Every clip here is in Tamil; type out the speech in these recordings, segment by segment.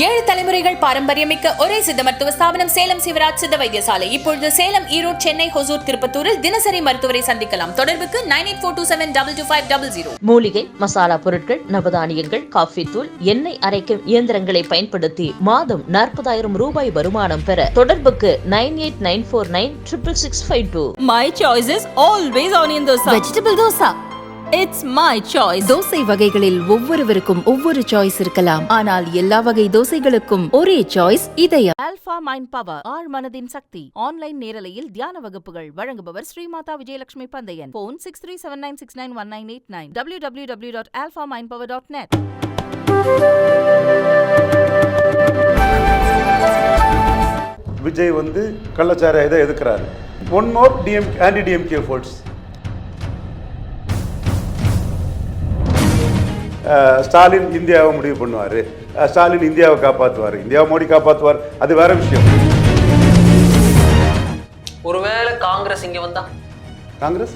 ஏழு தலைமுறைகள் பாரம்பரியமிக்க ஒரே சித்த மருத்துவ ஸ்தாபனம் சேலம் சிவராஜ் சித்த வைத்தியசாலை. இப்பொழுது சேலம், ஈரோடு, சென்னை, ஹொசூர், திருப்பத்தூரில் தினசரி மருத்துவரை சந்திக்கலாம். தொடர்புக்கு 9842722250. மூலிகை மசாலா பொருட்கள், நவதானியங்கள், காஃபி தூள், எண்ணெய் அரைக்கும் இயந்திரங்களை பயன்படுத்தி மாதம் 40,000 ரூபாய் வருமானம் பெற தொடர்புக்கு 9894966652. My choice is always onion dosa. Vegetable dosa. It's my choice. Dosa வகைகளில் ஒவ்வொருவருக்கும் ஒவ்வொரு சாய்ஸ் இருக்கலாம். ஆனால் எல்லா வகை தோசைகளுக்கும் ஒரே சாய்ஸ் இதயம். ஆல்பா மைண்ட் பவர், ஆழ் மனதின் சக்தி. ஆன்லைன் நேரலையில் தியான வகுப்புகள் வழங்குபவர் ஸ்ரீமாதா விஜயலட்சுமி பந்தயன். போன் 6379691989. www.alphamindpower.net. விஜய் வந்து கள்ளச்சாராய இதை எதிர்க்கிறாரு. One more anti DMK force. Stalin இந்தியாவை முடிவு பண்ணுவார், ஸ்டாலின் இந்தியாவை காப்பாற்றுவார், இந்தியாவை மோடி காப்பாற்றுவார், அது வேற விஷயம். ஒருவேளை காங்கிரஸ் இங்கே வந்தா, காங்கிரஸ்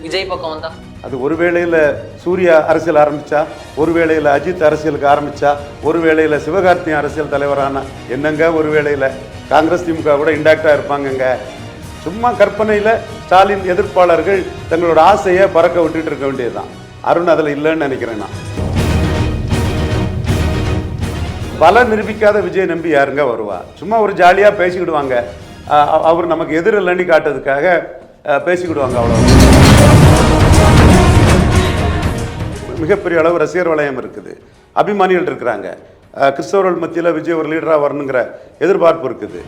விஜய் பக்கம் வந்தா, அது ஒரு வேளையில் சூர்யா அரசியல் ஆரம்பித்தா, ஒரு வேளையில் அஜித் அரசியலுக்கு ஆரம்பித்தா, ஒரு வேளையில் சிவகார்த்திகேயன் அரசியல் தலைவரான என்னங்க, ஒரு வேளையில் காங்கிரஸ் திமுக கூட இன்டாக்டாக இருப்பாங்கங்க. சும்மா கற்பனையில் ஸ்டாலின் எதிர்ப்பாளர்கள் தங்களோட ஆசையை பறக்க விட்டுட்டு இருக்க வேண்டியதுதான். அருண் அதில் இல்லைன்னு நினைக்கிறேன் நான். பல நிரூபிக்காத விஜய் நம்பி யாருங்க வருவா? சும்மா ஒரு ஜாலியாக பேசிக்கிடுவாங்க, அவர் நமக்கு எதிரில்லைன்னு காட்டுறதுக்காக பேசிக்கிடுவாங்க, அவ்வளோ. மிகப்பெரிய அளவு ரசிகர் வளையம் இருக்குது, அபிமானிகள் இருக்கிறாங்க, கிறிஸ்தவர்கள் மத்தியில் விஜய் ஒரு லீடராக வரணுங்கிற எதிர்பார்ப்பு இருக்குது.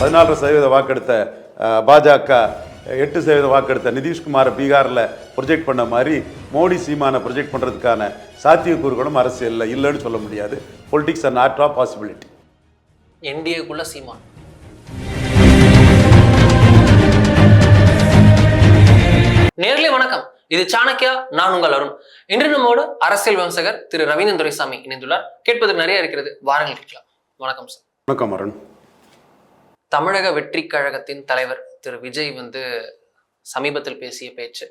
14% வாக்கெடுத்த பாஜக 8% வாக்கெடுத்த நிதிஷ்குமாரை பீகாரில் ப்ரொஜெக்ட் பண்ண மாதிரி மோடி சீமானை ப்ரொஜெக்ட் பண்ணுறதுக்கான சாத்தியக்கூறுகளும் அரசியலில் இல்லைன்னு சொல்ல முடியாது. Politics are not of possibility. என்டிஏக்குள்ள சீமான். நேர்ல வணக்கம், இது சாணக்கியா, நான் உங்கள் அருண். இன்று நம்மோடு அரசியல் விமர்சகர் திரு ரவீந்திரன் துரைசாமி இணைந்துள்ளார். கேட்பதற்கு நிறைய இருக்கிறது, வாரங்கள் கேட்கலாம். வணக்கம் சார். வணக்கம் அருண். தமிழக வெற்றி கழகத்தின் தலைவர் திரு விஜய் வந்து சமீபத்தில் பேசிய பேச்சு,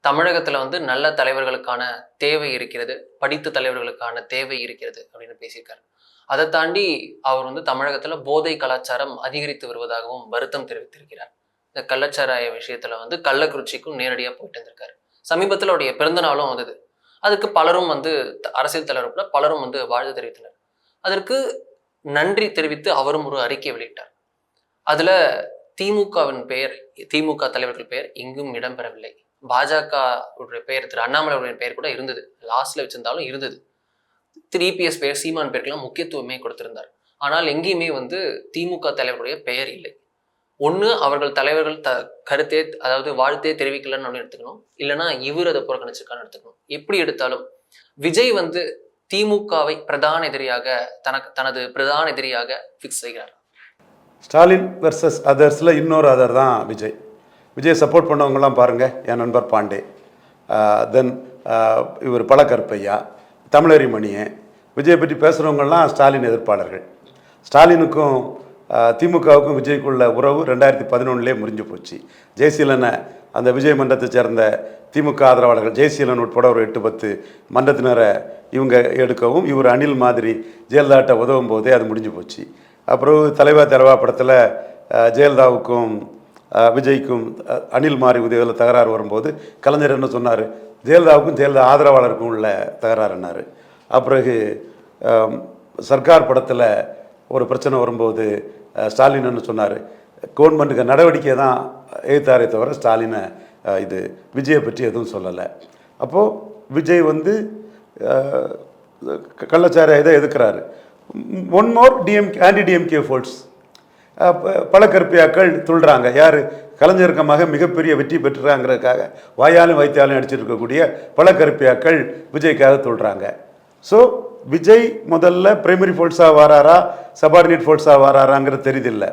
தமிழகத்துல வந்து நல்ல தலைவர்களுக்கான தேவை இருக்கிறது, படித்த தலைவர்களுக்கான தேவை இருக்கிறது அப்படின்னு பேசியிருக்காரு. அதை தாண்டி அவர் வந்து தமிழகத்துல போதை கலாச்சாரம் அதிகரித்து வருவதாகவும் வருத்தம் தெரிவித்திருக்கிறார். இந்த கள்ளச்சாராய விஷயத்துல வந்து கள்ளக்குறிச்சிக்கும் நேரடியாக போயிட்டு இருந்திருக்காரு. சமீபத்தில் அவருடைய பிறந்த நாளும் வந்தது. அதுக்கு பலரும் வந்து அரசியல் தலைவர்கள் பலரும் வந்து வாழ்த்து தெரிவித்தனர். அதற்கு நன்றி தெரிவித்து அவரும் ஒரு அறிக்கை வெளியிட்டார். அதுல திமுகவின் பெயர், திமுக தலைவர்கள் பெயர் எங்கும் இடம்பெறவில்லை. பாஜக பெயர், திரு அண்ணாமலை பெயர் கூட இருந்தது, லாஸ்ட்ல வச்சிருந்தாலும் இருந்தது. திரு இபிஎஸ் பெயர், சீமான் பெயருக்கெல்லாம் முக்கியத்துவமே கொடுத்திருந்தார். ஆனால் எங்கேயுமே வந்து திமுக தலைவர்களுடைய பெயர் இல்லை. ஒன்று அவர்கள் தலைவர்கள் கருத்தே, அதாவது வாழ்த்தே தெரிவிக்கலன்னு ஒன்று எடுத்துக்கணும், இல்லைன்னா இவர் அதை புறக்கணிச்சிருக்கான்னு எடுத்துக்கணும். எப்படி எடுத்தாலும் விஜய் வந்து திமுகவை பிரதான எதிரியாக தனது பிரதான எதிரியாக ஃபிக்ஸ் செய்கிறார். ஸ்டாலின் வெர்சஸ் அதர்ஸில் இன்னொரு அதர் தான் விஜய். விஜய் சப்போர்ட் பண்ணவங்கலாம் பாருங்கள், என் நண்பர் பாண்டே, தென் இவர் பழக்கற்பையா, தமிழறி மணியன், விஜய் பற்றி பேசுகிறவங்கலாம் ஸ்டாலின் எதிர்ப்பாளர்கள். ஸ்டாலினுக்கும் திமுகவுக்கும் விஜய்க்குள்ள உறவு 2011 முறிஞ்சு போச்சு. ஜெயசீலனை, அந்த விஜய் மன்றத்தை சேர்ந்த திமுக ஆதரவாளர்கள் ஜெயசீலன் உட்பட ஒரு 8-10 மன்றத்தினரை இவங்க எடுக்கவும், இவர் அணில் மாதிரி ஜெயலலிதாட்ட உதவும் போதே அது முடிஞ்சு போச்சு. அப்புறம் தலைவா படத்தில் ஜெயலலிதாவுக்கும் விஜய்க்கும் அணில் மாறி உதவியில் தகராறு வரும்போது கலைஞர் என்ன சொன்னார்? ஜெயலலிதாவுக்கும் ஜெயலலிதா ஆதரவாளருக்கும் உள்ள தகராறுன்னாரு. அப்பிறகு சர்க்கார் படத்தில் ஒரு பிரச்சனை வரும்போது ஸ்டாலின் என்ன சொன்னார்? கவர்மெண்ட்டுக்கு நடவடிக்கை தான் எதிர்த்தாரே தவிர ஸ்டாலினை இது விஜயை பற்றி எதுவும் சொல்லலை. அப்போது விஜய் வந்து கள்ளச்சாராய இதை எதிர்க்கிறாரு. One more anti DMK force. பல கருப்பியாக்கள் துள்ளுறாங்க. யார்? கலைஞருக்கு மக மிகப்பெரிய வெற்றி பெற்றுறாங்கிறதுக்காக வாயாலும் வைத்தியாலும் அடிச்சிருக்கக்கூடிய பல கருப்பியாக்கள் விஜய்க்காக துள்ளுறாங்க. ஸோ விஜய் முதல்ல பிரைமரி ஃபோர்ஸாக வராரா, சபார்டினேட் ஃபோர்ஸாக வராராங்கிறது தெரியுதில்லை.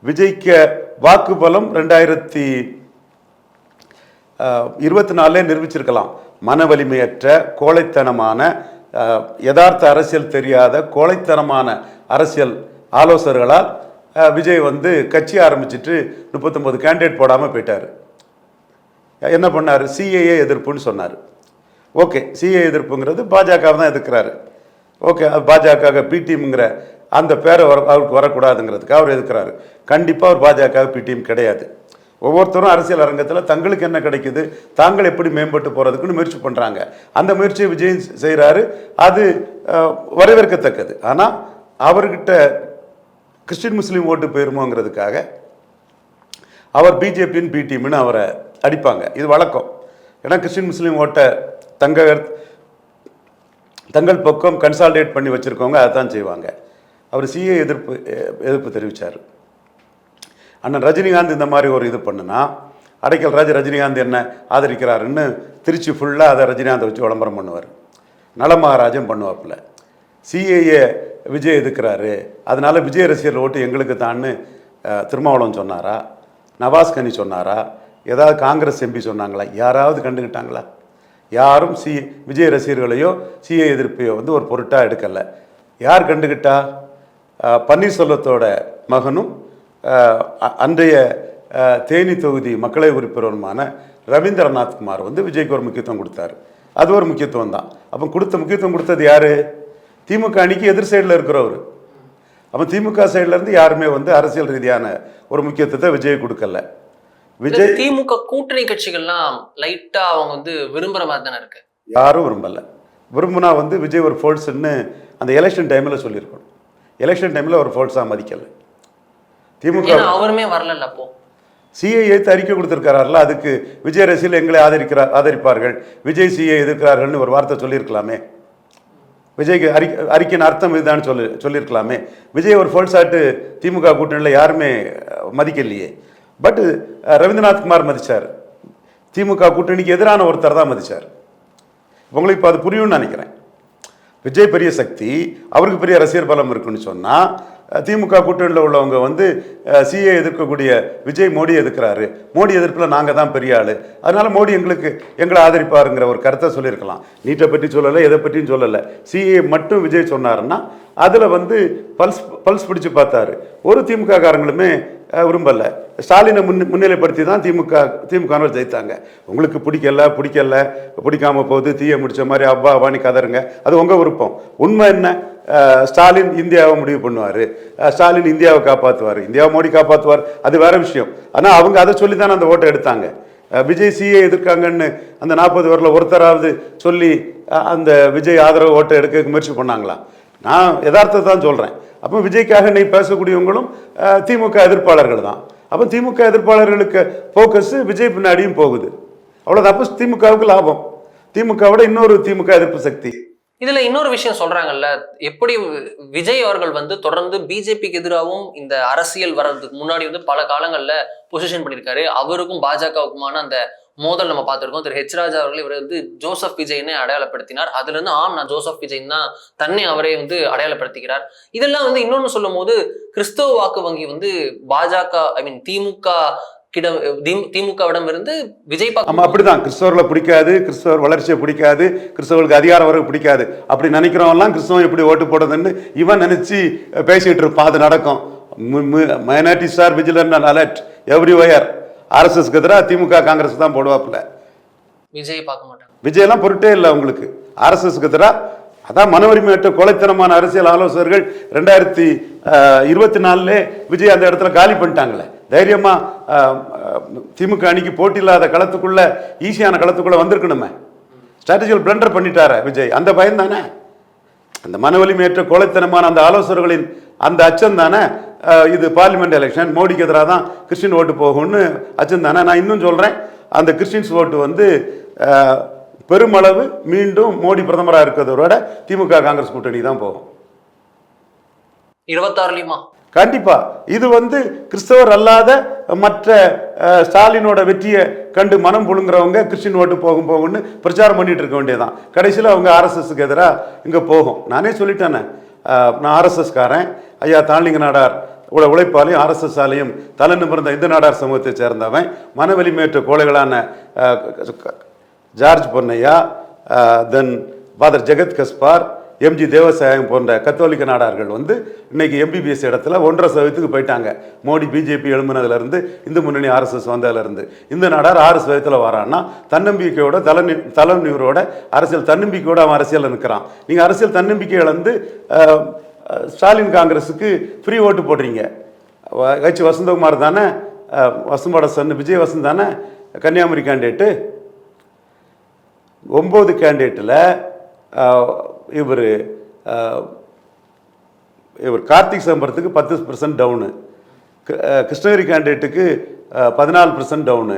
விஜய்க்கு வாக்கு பலம் 2024 நிரூபிச்சிருக்கலாம். மன வலிமையற்ற, கோழைத்தனமான, யதார்த்த அரசியல் தெரியாத, கோழைத்தனமான அரசியல் ஆலோசகர்களால் விஜய் வந்து கட்சி ஆரம்பிச்சுட்டு 39 கேண்டிடேட் போடாமல் போயிட்டார். என்ன பண்ணார்? சிஏஏ எதிர்ப்புன்னு சொன்னார். ஓகே, சிஏ எதிர்ப்புங்கிறது பாஜக தான் எதிர்க்கிறாரு. ஓகே, அது பாஜக பி டீம்ங்கிற அந்த பேரை அவருக்கு வரக்கூடாதுங்கிறதுக்காக அவர் எதிர்க்கிறாரு. கண்டிப்பாக அவர் பாஜக பி டீம் கிடையாது. ஒவ்வொருத்தரும் அரசியல் அரங்கத்தில் தங்களுக்கு என்ன கிடைக்குது, தாங்கள் எப்படி மேம்பட்டு போகிறதுக்குன்னு முயற்சி பண்ணுறாங்க. அந்த முயற்சியை விஜய் செய்கிறாரு, அது வரவேற்கத்தக்கது. ஆனால் அவர்கிட்ட கிறிஸ்டின் முஸ்லீம் ஓட்டு போயிருமோங்கிறதுக்காக அவர் பிஜேபியின் பி டீம்னு அவரை அடிப்பாங்க. இது வழக்கம். ஏன்னா கிறிஸ்டின் முஸ்லீம் ஓட்டை தங்கள் பக்கம் கன்சால்டேட் பண்ணி வச்சுருக்கவங்க அதை தான் செய்வாங்க. அவர் சிஏ எதிர்ப்பு தெரிவித்தார். அண்ணன் ரஜினிகாந்த் இந்த மாதிரி ஒரு இது பண்ணுனா, அடைக்கல் ராஜ் ரஜினிகாந்த் என்ன ஆதரிக்கிறாருன்னு திருச்சி ஃபுல்லாக அதை ரஜினிகாந்தை வச்சு விளம்பரம் பண்ணுவார். நலமகாராஜன் பண்ணுவாப்புல. சிஏஏ விஜய் எதுக்குறாரு, அதனால விஜய் ரசிகர் ஓட்டு எங்களுக்கு தான்னு திருமாவளவன் சொன்னாரா, நவாஸ் கனி சொன்னாரா, ஏதாவது காங்கிரஸ் எம்பி சொன்னாங்களா, யாராவது கண்டுக்கிட்டாங்களா? யாரும் விஜய் ரசிகர்களையோ சிஏ எதிர்ப்பையோ வந்து ஒரு பொருட்டாக எடுக்கலை. யார் கண்டுக்கிட்டா? பன்னீர்செல்வத்தோட மகனும் அன்றைய தேனி தொகுதி மக்களை உறுப்பினருமான ரவீந்திரநாத் குமார் வந்து விஜய்க்கு ஒரு முக்கியத்துவம் கொடுத்தாரு. அது ஒரு முக்கியத்துவம் தான். அப்போ முக்கியத்துவம் கொடுத்தது யார்? திமுக அணிக்கு எதிர் சைடில் இருக்கிறவர். அப்போ திமுக சைட்லேருந்து யாருமே வந்து அரசியல் ரீதியான ஒரு முக்கியத்துவத்தை விஜய் கொடுக்கல. விஜய் திமுக கூட்டணி கட்சிகள்லாம் லைட்டா அவங்க வந்து விரும்புற மாதிரி தானே இருக்கு. யாரும் விரும்பல. விரும்புனா வந்து விஜய் ஒரு ஃபோல்ஸ்ன்னு அந்த எலெக்ஷன் டைமில் சொல்லியிருக்கணும். எலெக்ஷன் டைமில் ஒரு ஃபோல்ஸாக மதிக்கல. திமுக அவருமே வரல. அப்போ சிஏ எதிர்த்து அறிக்கை கொடுத்துருக்காருல, அதுக்கு விஜய் ரசிகர்கள் எங்களை ஆதரிப்பார்கள், விஜய் சிஏ எதிர்க்கிறார்கள்னு ஒரு வார்த்தை சொல்லியிருக்கலாமே. விஜய்க்கு அறிக்கையின் அர்த்தம் இதுதான் சொல்லியிருக்கலாமே. விஜய் ஒரு ஃபோல்ஸாட்டு திமுக கூட்டணியில் யாருமே மதிக்கலையே. பட் ரவீந்திரநாத் குமார் மதித்தார். திமுக கூட்டணிக்கு எதிரான ஒருத்தர் தான் மதித்தார். உங்களுக்கு இப்போ அது புரியும்னு நினைக்கிறேன். விஜய் பெரிய சக்தி, அவருக்கு பெரிய ரசிகர் பலம் இருக்குன்னு சொன்னால் திமுக கூட்டணியில் உள்ளவங்க வந்து சிஏ எதிர்க்கக்கூடிய விஜய் மோடி எதிர்க்கிறாரு, மோடி எதிர்ப்பில் நாங்கள் தான் பெரிய ஆள், அதனால் மோடி எங்களை ஆதரிப்பாருங்கிற ஒரு கருத்தை சொல்லியிருக்கலாம். நீட்டை பற்றி சொல்லலை, எதை பற்றியும் சொல்லலை. சிஏ மட்டும் விஜய் சொன்னாருன்னா அதில் வந்து பல்ஸ் பிடிச்சு பார்த்தாரு. ஒரு திமுக காரங்களுமே விரும்பலை. ஸ்டாலினை முன்னிலைப்படுத்தி தான் திமுகவை ஜெயித்தாங்க. உங்களுக்கு பிடிக்காம போகுது, தீய முடிச்ச மாதிரி அப்பா அவானி கதருங்க, அது உங்கள் விருப்பம். உண்மை என்ன? ஸ்டாலின் இந்தியாவை முடிவு பண்ணுவார், ஸ்டாலின் இந்தியாவை காப்பாற்றுவார், இந்தியாவை மோடி காப்பாற்றுவார், அது வேற விஷயம். ஆனால் அவங்க அதை சொல்லி தானே அந்த ஓட்டை எடுத்தாங்க. விஜய் சிஏ எதிர்க்காங்கன்னு அந்த 40 பேரில் ஒருத்தராவது சொல்லி அந்த விஜய் ஆதரவு ஓட்டை எடுக்க முயற்சி பண்ணாங்களா? நான் யதார்த்தத்தை தான் சொல்கிறேன். அப்போ விஜய்க்காக நீ பேசக்கூடியவங்களும் திமுக எதிர்ப்பாளர்கள் தான். அப்போ திமுக எதிர்ப்பாளர்களுக்கு ஃபோக்கஸ் விஜய் பின்னாடியும் போகுது. அவ்வளோதான். அப்போ திமுகவுக்கு லாபம். திமுகவோட இன்னொரு திமுக எதிர்ப்பு சக்தி. இதுல இன்னொரு விஷயம் சொல்றாங்கல்ல, எப்படி விஜய் அவர்கள் வந்து தொடர்ந்து பிஜேபிக்கு எதிராகவும் இந்த அரசியல் வர்றதுக்கு முன்னாடி வந்து பல காலங்கள்ல பொசிஷன் பண்ணியிருக்காரு. அவருக்கும் பாஜகவுக்குமான அந்த மோதல் நம்ம பார்த்திருக்கோம். திரு ஹெச் ராஜா அவர்கள் இவர் வந்து ஜோசப் விஜய்னு அடையாளப்படுத்தினார். அதுல இருந்து நான் ஜோசப் விஜய் தான் தன்னை அவரே வந்து அடையாளப்படுத்திக்கிறார். இதெல்லாம் வந்து இன்னொன்னு சொல்லும் போது கிறிஸ்தவ வாக்கு வங்கி வந்து பாஜக திமுகவிடம் இருந்து விஜய் அப்படிதான். கிறிஸ்தவர்களை பிடிக்காது, கிறிஸ்தவர் வளர்ச்சியை பிடிக்காது, கிறிஸ்தவர்களுக்கு அதிகாரம் வர பிடிக்காது, அப்படி நினைக்கிறவங்கலாம் கிறிஸ்தவம் எப்படி ஓட்டு போடுறதுன்னு இவன் நினைச்சு பேசிட்டு இருப்பான். அது நடக்கும். Minorities are vigilant and alert everywhere. ஆர்எஸ்எஸ்க்கு எதிராக திமுக காங்கிரஸ் தான் போடுவாப்புல. விஜய் பார்க்க மாட்டாங்க. விஜயெல்லாம் பொருட்டே இல்லை உங்களுக்கு. ஆர்எஸ்எஸ்க்கு எதிராக அதான் மன உரிமையற்ற கொலைத்தனமான அரசியல் ஆலோசகர்கள் 2024 விஜய் அந்த இடத்துல காலி பண்ணிட்டாங்களே. தைரியமா திமுக அணிக்கு போட்டி இல்லாத களத்துக்குள்ள, ஈஸியான களத்துக்குள்ள வந்திருக்கணுமே. ஸ்ட்ராட்டஜிக்கல் பிளண்டர் பண்ணிட்டார விஜய். அந்த பயம் தானே, அந்த மன வலிமையற்ற கொலைத்தனமான அந்த ஆலோசகர்களின் அந்த அச்சம் தானே. இது பார்லிமெண்ட் எலெக்ஷன், மோடிக்கு எதிராக தான் கிறிஸ்டின் ஓட்டு போகும்னு அச்சம் தானே. நான் இன்னும் சொல்றேன், அந்த கிறிஸ்டின்ஸ் ஓட்டு வந்து பெருமளவு மீண்டும் மோடி பிரதமராக இருக்கிறதோட திமுக காங்கிரஸ் கூட்டணி தான் போகும் 26 கண்டிப்பா. இது வந்து கிறிஸ்தவர் அல்லாத மற்ற ஸ்டாலினோட வெற்றியை கண்டு மனம் புழுங்குறவங்க கிறிஸ்டின் ஓட்டு போகும்னு பிரச்சாரம் பண்ணிட்டு இருக்க வேண்டியதான். கடைசியில் அவங்க ஆர்எஸ்எஸ்க்கு எதிராக இங்கே போகும். நானே சொல்லிட்டேனே, நான் ஆர்எஸ்எஸ் காரன். ஐயா தாளிங்க நாடார் உழைப்பாலையும் ஆர்எஸ்எஸ் ஆலையும் தலை நிமிர்ந்த இந்து நாடார் சமூகத்தை சேர்ந்தவன். மன வலிமையற்ற கோழைகளான ஜார்ஜ் பொன்னையா, தென் ஃபாதர் ஜெகத் கஸ்பார், எம்ஜி தேவசாயம் போன்ற கத்தோலிக்க நாடார்கள் வந்து இன்னைக்கு எம்பிபிஎஸ் இடத்துல 1.5% போயிட்டாங்க. மோடி பிஜேபி எழும்பினதுலேருந்து, இந்து முன்னணி RSS வந்ததுலேருந்து. இந்த நாடார் 6% வரான்னா தன்னம்பிக்கையோட தலைநிவரோட அரசியல் தன்னம்பிக்கையோட அவன் அரசியல் நிற்கிறான். நீங்கள் அரசியல் தன்னம்பிக்கை இழந்து ஸ்டாலின் காங்கிரஸுக்கு ஃப்ரீ ஓட்டு போடுறீங்க. கட்சி வசந்தகுமார் தானே, வசந்தோட சன் விஜய் வசந்த் தானே கன்னியாகுமரி கேண்டிடேட்டு. 9 கேண்டிடேட்டில் இவர் கார்த்திக் சிதம்பரத்துக்கு 10% டவுனு, கிருஷ்ணகிரி கேண்டிடேட்டுக்கு 14% டவுனு,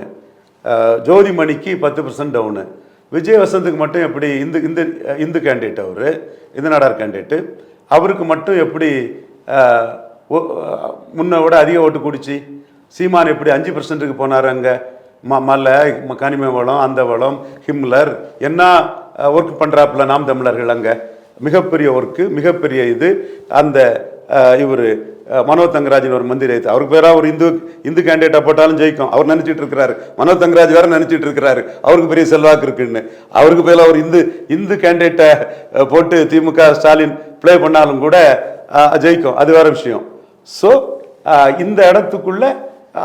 ஜோதிமணிக்கு 10% டவுனு, விஜய் வசந்துக்கு மட்டும் எப்படி இந்து கேண்டிடேட், அவர் இந்து நாடார் கேண்டிடேட்டு, அவருக்கு மட்டும் எப்படி முன்ன விட அதிக ஓட்டு குடிச்சு, சீமான் எப்படி 5%க்கு போனார். அங்கே மலை கனிம வளம், அந்த வளம், ஹிம்லர் என்ன ஒர்க் பண்ணுறாப்புல நாம் தமிழர்கள் அங்கே மிகப்பெரிய ஒர்க்கு, மிகப்பெரிய இது. அந்த இவர் மனோ தங்கராஜின் ஒரு மந்திரி, அவருக்கு பேராக ஒரு இந்து கேண்டிடேட்டாக போட்டாலும் ஜெயிக்கும் அவர் நினச்சிட்டு இருக்கிறாரு. மனோ தங்கராஜ் வேறு நினச்சிட்டு இருக்கிறாரு அவருக்கு பெரிய செல்வாக்கு இருக்குன்னு. அவருக்கு பேரில் ஒரு இந்து கேண்டிடேட்டை போட்டு திமுக ஸ்டாலின் ப்ளே பண்ணாலும் கூட ஜெயிக்கும், அது வேறு விஷயம். ஸோ இந்த இடத்துக்குள்ள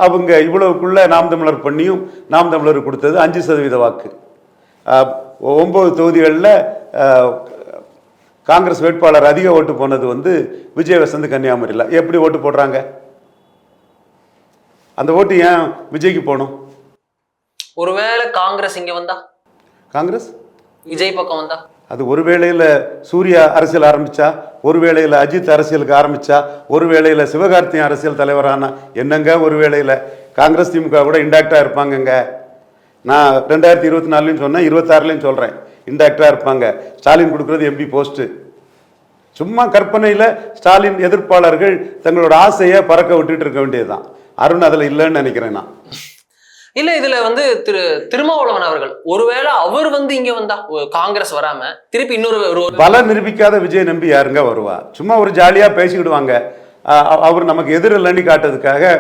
அவங்க இவ்வளவுக்குள்ள நாம் தமிழர் பண்ணியும் நாம் தமிழர் கொடுத்தது 5% வாக்கு. 9 தொகுதிகளில் காங்கிரஸ் வேட்பாளர் அதிக ஓட்டு போனது வந்து விஜய் வசந்த் கன்னியாகுமரியில். எப்படி ஓட்டு போடுறாங்க? அந்த ஓட்டு ஏன் விஜய்க்கு போகணும்? ஒருவேளை காங்கிரஸ் இங்க வந்தா, காங்கிரஸ் விஜய் பக்கம் வந்தா, அது ஒரு வேளையில் சூர்யா அரசியல் ஆரம்பித்தா, ஒரு வேளையில் அஜித் அரசியலுக்கு ஆரம்பித்தா, ஒரு வேளையில் சிவகார்த்திகேயன் அரசியல் தலைவரான என்னங்க, ஒரு வேளையில் காங்கிரஸ் திமுக கூட இன்டாக்டாக இருப்பாங்கங்க. நான் 2024 சொன்னேன், 26 சொல்கிறேன், இன்டாக்டாக இருப்பாங்க. ஸ்டாலின் கொடுக்குறது எம்பி போஸ்ட்டு. சும்மா கற்பனையில் ஸ்டாலின் எதிர்ப்பாளர்கள் தங்களோட ஆசையை பறக்க விட்டுட்டு இருக்க வேண்டியது தான். அருண் அதில் இல்லைன்னு நினைக்கிறேன் நான். இல்ல இதுல வந்து திருமாவளவன் அவர்கள் ஒருவேளை அவர் வந்து இங்க வந்தா, காங்கிரஸ் வராம திருப்பி இன்னொரு பல நிரூபிக்காத விஜய் நம்பி யாருங்க வருவா? சும்மா ஒரு ஜாலியா பேசிக்கிடுவாங்க, அவர் நமக்கு எதிர் இல்லைன்னு காட்டுறதுக்காக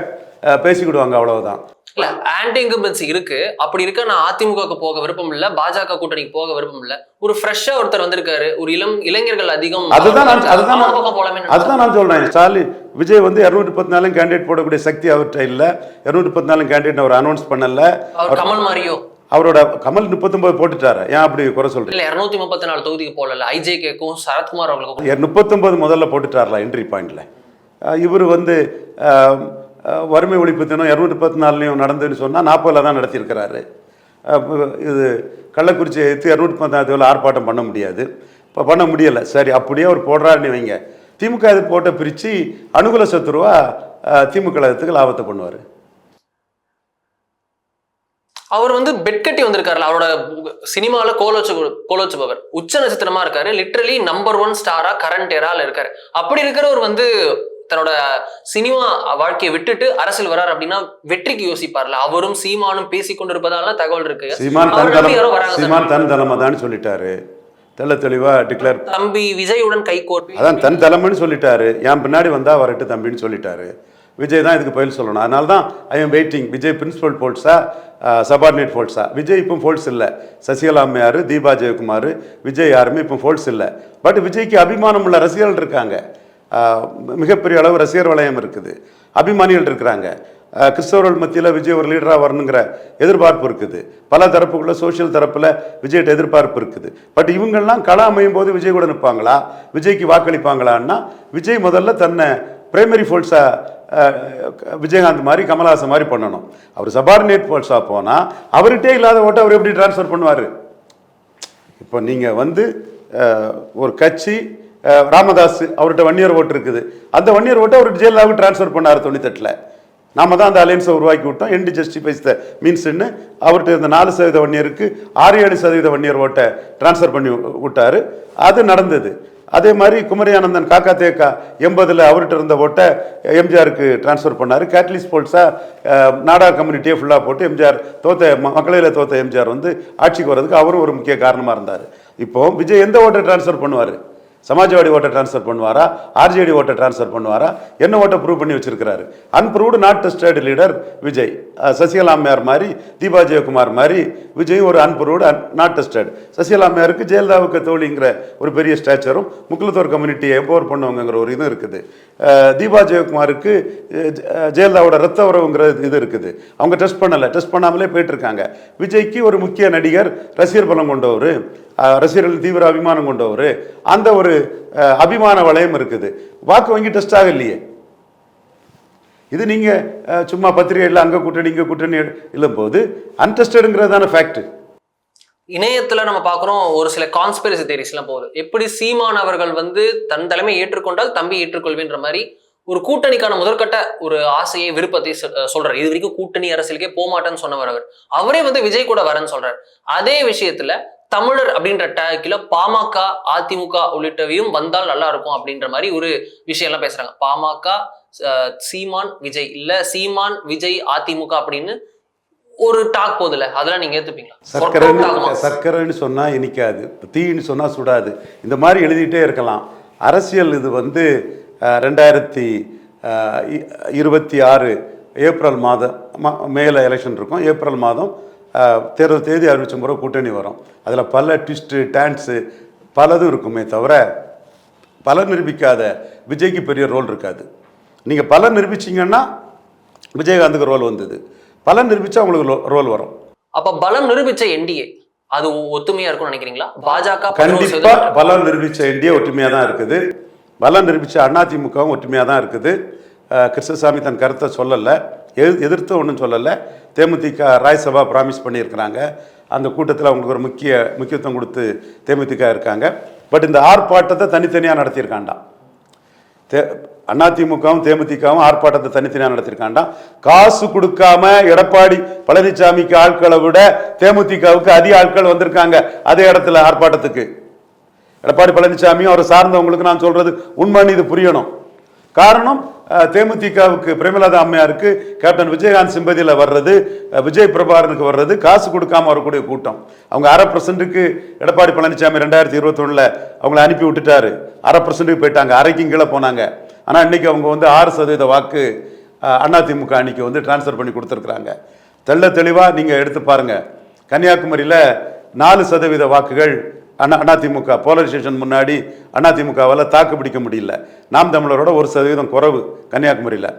பேசிக்கிடுவாங்க, அவ்வளவுதான். இல்ல ஆன்டி இன்கம்பன்சி இருக்கு. அப்படி இருக்க நான் அதிமுகவுக்கு போக விருப்பம் இல்ல, பாஜக கூட்டணிக்கு போக விருப்பம் இல்ல, ஒரு ஃப்ரெஷ்ஷா ஒருத்தர் வந்திருக்காரு, ஒரு இளைஞர்கள் அதிகம், அதுதான் நான் சொல்றேன். ஸ்டாலின் விஜய் வந்து 214 கேண்டிடேட் போடக்கூடிய சக்தி அவர்கிட்ட இல்ல. 214 கேண்டிடேட் அவர் அனௌன்ஸ் பண்ணல. கமல் மாதிரியோ அவரோட கமல் 39 போட்டுட்டாரு. ஏன் அப்படி குறை சொல்றீங்க? 234 தொகுதிக்கு போடல, ஐஜேகேக்கும் சரத்குமார் அவர்களுக்கும் 39 முதல்ல போட்டுட்டார்ல என்ட்ரி பாயிண்ட்ல. இவர் வந்து வறுமை ஒழிப்பு தினம் 214 நடந்துன்னு சொன்னால் 40 தான் நடத்தியிருக்கிறாரு. இது கள்ளக்குறிச்சி எடுத்து 214 ஆர்ப்பாட்டம் பண்ண முடியாது, இப்போ பண்ண முடியலை. சரி, அப்படியே அவர் போடுறாருன்னு வைங்க, திமுக இது போட்ட பிரித்து அனுகூல சத்துருவா திமுக கழகத்துக்கு லாபத்தை பண்ணுவார். அவர் வந்து பெட் கட்டி வந்திருக்காருல, அவரோட சினிமால கோலோச்சுபவர், உச்ச நட்சத்திரமா இருக்காரு, லிட்டரலி நம்பர் 1 ஸ்டாரா கரண்ட் ஏரால இருக்காரு. அப்படி இருக்கிறவர் வந்து தன்னோட சினிமா வாழ்க்கையை விட்டுட்டு அரசியல் வராரு அப்படின்னா வெற்றிக்கு யோசிப்பார்ல. அவரும் சீமானும் பேசி கொண்டிருப்பதால தகவல் இருக்கு. சீமான் தன் தலைமை தான் சொல்லிட்டாரு, தெளிவா டிக்ளேர். தம்பி விஜயுடன் கை கோர்த்து அதான் தன் தலைமைன்னு சொல்லிட்டாரு. என் பின்னாடி வந்தா வரட்டு தம்பின்னு சொல்லிட்டாரு. விஜய் தான் இதுக்கு பதில் சொல்லணும். அதனால தான் I am waiting. Vijay principal ஃபோல்ட்ஸா சபார்டினேட் ஃபோல்ட்ஸா? விஜய் இப்போ ஃபோல்ட்ஸ் இல்லை. சசிகலா அம்மையார், தீபா ஜெயக்குமார், விஜய் யாருமே இப்போ ஃபோல்ட்ஸ் இல்லை. பட் விஜய்க்கு அபிமானம் உள்ள ரசிகர்கள் இருக்காங்க, மிகப்பெரிய அளவு ரசிகர் வளையம் இருக்குது, அபிமானிகள் இருக்கிறாங்க. கிறிஸ்தவர்கள் மத்தியில் விஜய் ஒரு லீடராக வரணுங்கிற எதிர்பார்ப்பு இருக்குது. பல தரப்புக்குள்ள சோசியல் தரப்பில் விஜய்கிட்ட எதிர்பார்ப்பு இருக்குது. பட் இவங்கெல்லாம் களம் அமையும் போது விஜய் கூட நிற்பாங்களா, விஜய்க்கு வாக்களிப்பாங்களான்னா விஜய் முதல்ல தன்னை பிரைமரி ஃபோல்ட்ஸாக விஜயகாந்த் மாதிரி கமல்ஹாசன் மாதிரி பண்ணணும். அவர் சபார்டினேட் ஃபோல்ட்ஸாக போனால் அவர்கிட்டே இல்லாத ஓட்டை அவர் எப்படி டிரான்ஸ்ஃபர் பண்ணுவார்? இப்போ நீங்கள் வந்து ஒரு கட்சி ராமதாஸ் அவர்கிட்ட 1 இயர் ஓட்டு இருக்குது, அந்த 1 இயர் ஓட்டை அவர் ஜெயலலிதாவுக்கு டிரான்ஸ்ஃபர் பண்ணார் 98. நாம தான் அந்த அலையன்ஸை உருவாக்கி விட்டோம். எண்ட் ஜஸ்டிஃபைஸ் த மீன்ஸ்ன்னு அவர்கிட்ட இருந்த 4% 1 இயருக்கு 6-7% 1 இயர் ஓட்டை டிரான்ஸ்ஃபர் பண்ணி விட்டார். அது நடந்தது. அதே மாதிரி குமரி ஆனந்தன் காக்கா தேக்கா 80 அவர்கிட்ட இருந்த ஓட்டை எம்ஜிஆருக்கு டிரான்ஸ்ஃபர் பண்ணார். கேட்டலிஸ்ட் போல்ட்ஸாக நாடார் கம்யூனிட்டியை ஃபுல்லாக போட்டு எம்ஜிஆர் மக்களையில் தோத்த எம்ஜிஆர் வந்து ஆட்சிக்கு வர்றதுக்கு அவரும் ஒரு முக்கிய காரணமாக இருந்தார். இப்போ விஜய் எந்த ஓட்டை டிரான்ஸ்ஃபர் பண்ணுவார்? சமாஜ்வாடி ஓட்டை ட்ரான்ஸ்ஃபர் பண்ணுவாரா, ஆர்ஜேடி ஓட்டை ட்ரான்ஸ்ஃபர் பண்ணுவாரா, என்ன ஓட்டை ப்ரூவ் பண்ணி வச்சிருக்கிறாரு. அன்ப்ரூவ்டு not tested leader Vijay. Sasikala அம்மையார் மாதிரி, தீபா ஜெயக்குமார் மாதிரி விஜய் ஒரு அன்ப்ரூவ்டு நாட் டெஸ்டட். சசிகலா அம்மையாருக்கு ஜெயலலிதாவுக்கு தோழிங்கிற ஒரு பெரிய ஸ்டேச்சரும் முக்குலத்தோர் கம்யூனிட்டியை எம்பவர் பண்ணுவாங்கிற ஒரு இதுவும் இருக்குது. தீபா ஜெயக்குமாருக்கு ஜெயலலிதாவோட ரத்த உறவுங்கிற இது இருக்குது. அவங்க டெஸ்ட் பண்ணலை, டெஸ்ட் பண்ணாமலே போயிட்டு இருக்காங்க. விஜய்க்கு ஒரு முக்கிய நடிகர், ரசிகர் பலம் கொண்டவர், ரசிகர்கள் தீவிர அபிமானம் கொண்டவர், அந்த ஒரு அபிமான வளையம் இருக்குது. வாக்கு வங்கி டெஸ்ட் ஆகலையே. இது நீங்க சும்மா பத்திரிகையில் அங்க கூட்டணி இங்க கூட்டணி இல்லும் போது அன்டெஸ்டடுங்கிறதான ஃபேக்ட். இணையத்துல நம்ம பார்க்குறோம் ஒரு சில கான்ஸ்பிரசி தியரிஸ்லாம் போகுது. எப்படி சீமான் அவர்கள் வந்து தன் தலைமை ஏற்றுக்கொண்டால் தம்பி ஏற்றுக்கொள்வேன்ற மாதிரி ஒரு கூட்டணிக்கான முதற்கட்ட ஒரு ஆசையை விருப்பத்தை சொல்றாரு. இது வரைக்கும் கூட்டணி அரசியலுக்கே போகமாட்டேன்னு சொன்னவர் அவரே வந்து விஜய் கூட வரேன்னு சொல்றாரு. அதே விஷயத்துல தமிழர் அப்படின்ற டேக்கில் பாமக, அதிமுக உள்ளிட்டவையும் வந்தால் நல்லா இருக்கும் அப்படின்ற மாதிரி ஒரு விஷயம் எல்லாம் பேசுறாங்க. பாமக, சீமான், விஜய், இல்ல சீமான், விஜய், அதிமுக அப்படின்னு ஒரு டாக் போதுல, அதெல்லாம் நீங்க ஏத்துப்பீங்களா? சர்க்கரைன்னு சொன்னா இனிக்காது, தீன்னு சொன்னா சுடாது, இந்த மாதிரி எழுதிட்டே இருக்கலாம். அரசியல் இது வந்து 2026 ஏப்ரல் மாதம் மேல எலெக்ஷன் இருக்கும். ஏப்ரல் மாதம் தேர்தல் தேதி அறிவிச்ச முறை கூட்டணி வரும். அதில் பல ட்விஸ்ட்டு டான்ஸு பலதும் இருக்குமே தவிர பலன் நிரூபிக்காத விஜய்க்கு பெரிய ரோல் இருக்காது. நீங்கள் பலன் நிரூபிச்சிங்கன்னா விஜயகாந்துக்கு ரோல் வந்தது, பலன் நிரூபிச்சா உங்களுக்கு ரோல் வரும். அப்போ பலம் நிரூபிச்ச என்டிஏ அது ஒத்துமையா இருக்கும்னு நினைக்கிறீங்களா? பாஜக கண்டிப்பா பலம் நிரூபிச்ச என்டிஏ ஒற்றுமையாக தான் இருக்குது. பலம் நிரூபிச்ச அதிமுகவும் ஒற்றுமையாக தான் இருக்குது. கிருஷ்ணசாமி தன் கருத்தை சொல்லலை, எதிர்த்து ஒன்றும் சொல்லலை. தேமுதிக ராஜ்சபா ப்ராமிஸ் பண்ணியிருக்கிறாங்க. அந்த கூட்டத்தில் அவங்களுக்கு ஒரு முக்கியத்துவம் கொடுத்து தேமுதிக இருக்காங்க. பட் இந்த ஆர்ப்பாட்டத்தை தனித்தனியாக நடத்தியிருக்காண்டாம். அதிமுகவும் தேமுதிகவும் ஆர்ப்பாட்டத்தை தனித்தனியாக நடத்தியிருக்காண்டாம். காசு கொடுக்காம எடப்பாடி பழனிசாமிக்கு ஆட்களை விட தேமுதிகவுக்கு அதிக ஆட்கள் வந்திருக்காங்க அதே இடத்துல ஆர்ப்பாட்டத்துக்கு. எடப்பாடி பழனிசாமியும் அவரை சார்ந்தவங்களுக்கு நான் சொல்றது உண்மைன்னு இது புரியணும். காரணம், தேமுதிகவுக்கு பிரேமலதா அம்மையாருக்கு கேப்டன் விஜயகாந்த் சிம்பதியில் வர்றது, விஜய் பிரபாகரனுக்கு வர்றது காசு கொடுக்காம வரக்கூடிய கூட்டம். அவங்க 1/2%க்கு எடப்பாடி பழனிசாமி 2021 அவங்களை அனுப்பி விட்டுட்டாரு. 1/2%க்கு போயிட்டாங்க, அரைக்கும் கீழே போனாங்க. ஆனால் இன்னைக்கு அவங்க வந்து 6% வாக்கு அதிமுக அணிக்கு வந்து டிரான்ஸ்ஃபர் பண்ணி கொடுத்துருக்குறாங்க. தெளிவாக நீங்கள் எடுத்து பாருங்க. கன்னியாகுமரியில் 4% வாக்குகள் அதிமுக போலரைசேஷன் முன்னாடி அதிமுகவால் தாக்கு பிடிக்க முடியல. நாம் தமிழரோட 1% குறைவு கன்னியாகுமரியில்.